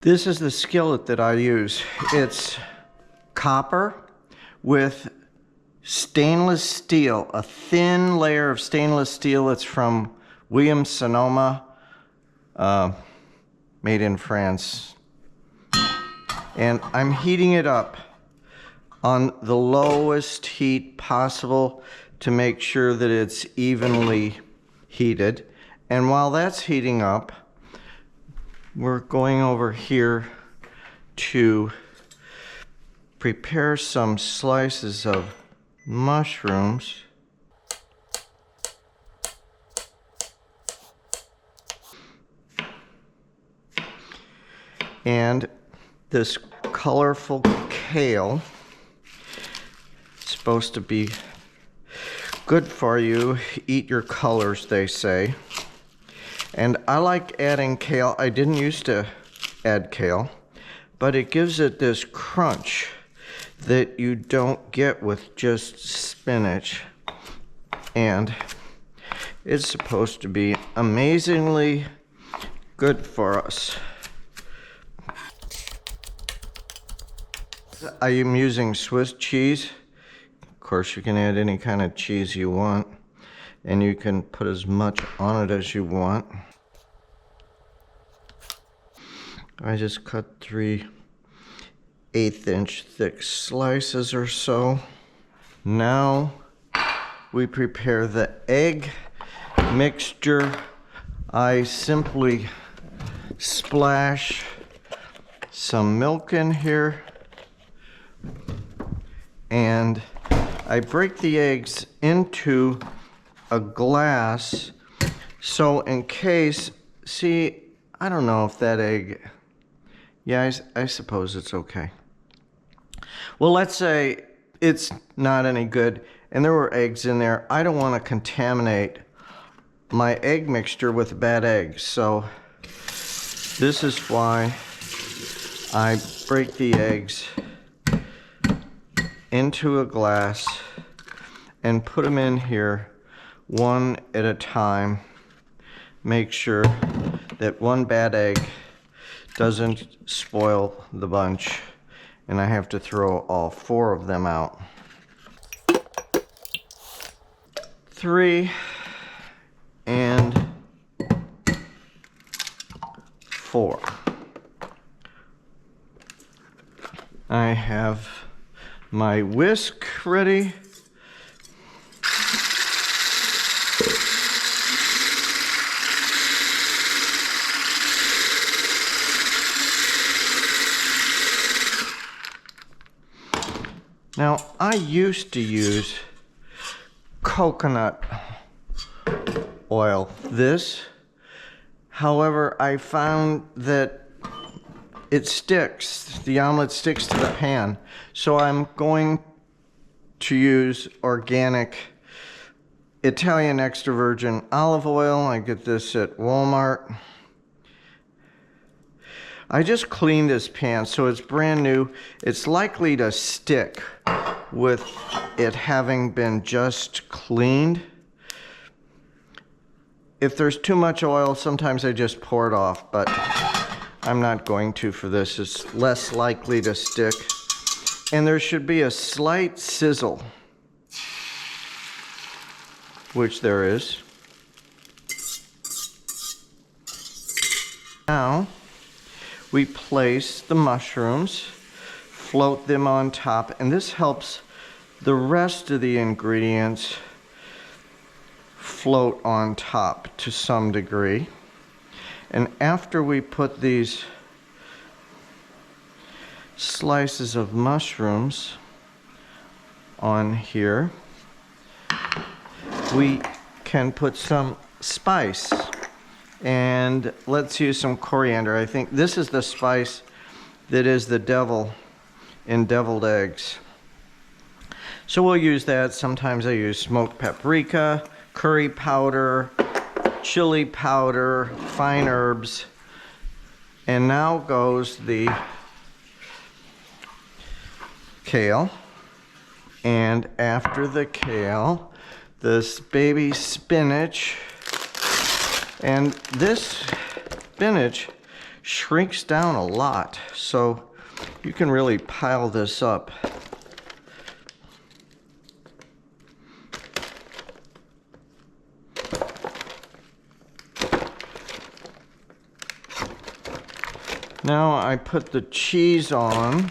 This is the skillet that I use. It's copper with stainless steel, a thin layer of stainless steel. It's from Williams-Sonoma, made in France. And I'm heating it up on the lowest heat possible to make sure that it's evenly heated. And while that's heating up, we're going over here to prepare some slices of mushrooms. And this colorful kale, it's supposed to be good for you. Eat your colors, they say. And I like adding kale. I didn't used to add kale, but it gives it this crunch that you don't get with just spinach. And it's supposed to be amazingly good for us. I am using Swiss cheese. Of course, you can add any kind of cheese you want, and you can put as much on it as you want. I just cut 3 1/8-inch thick slices or so. Now we prepare the egg mixture. I simply splash some milk in here, and I break the eggs into a glass, so in case, see, I don't know if that egg, yeah, I suppose it's okay. Well, let's say it's not any good and there were eggs in there. I don't want to contaminate my egg mixture with bad eggs, so this is why I break the eggs into a glass and put them in here one at a time. Make sure that one bad egg doesn't spoil the bunch, and I have to throw all 4 of them out. 3 and 4. I have my whisk ready. Now, I used to use coconut oil. However, I found that it sticks. The omelet sticks to the pan. So I'm going to use organic Italian extra virgin olive oil. I get this at Walmart. I just cleaned this pan, so it's brand new. It's likely to stick with it having been just cleaned. If there's too much oil, sometimes I just pour it off, but I'm not going to for this. It's less likely to stick. And there should be a slight sizzle, which there is. Now, we place the mushrooms, float them on top, and this helps the rest of the ingredients float on top to some degree. And after we put these slices of mushrooms on here, we can put some spice. And let's use some coriander. I think this is the spice that is the devil in deviled eggs. So we'll use that. Sometimes I use smoked paprika, curry powder, chili powder, fine herbs. And now goes the kale. And after the kale, this baby spinach. And this spinach shrinks down a lot, so you can really pile this up. Now I put the cheese on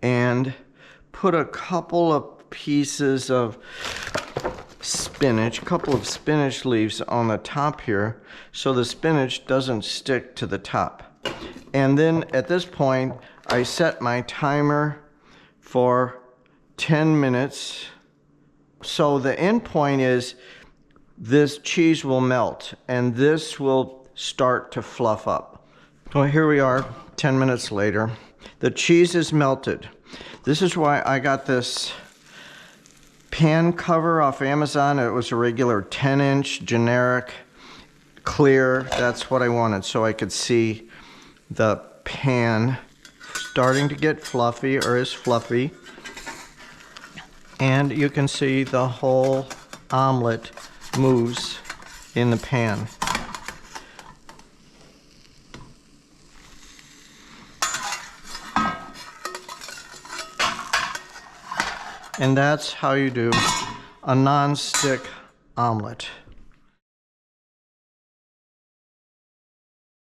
and put a couple of pieces of spinach, a couple of spinach leaves on the top here so the spinach doesn't stick to the top. And then at this point I set my timer for 10 minutes. So the end point is this cheese will melt and this will start to fluff up. Well, here we are 10 minutes later. The cheese is melted. This is why I got this pan cover off Amazon. It was a regular 10-inch generic clear. That's what I wanted, so I could see the pan starting to get fluffy, or is fluffy. And you can see the whole omelet moves in the pan. And that's how you do a non-stick omelet.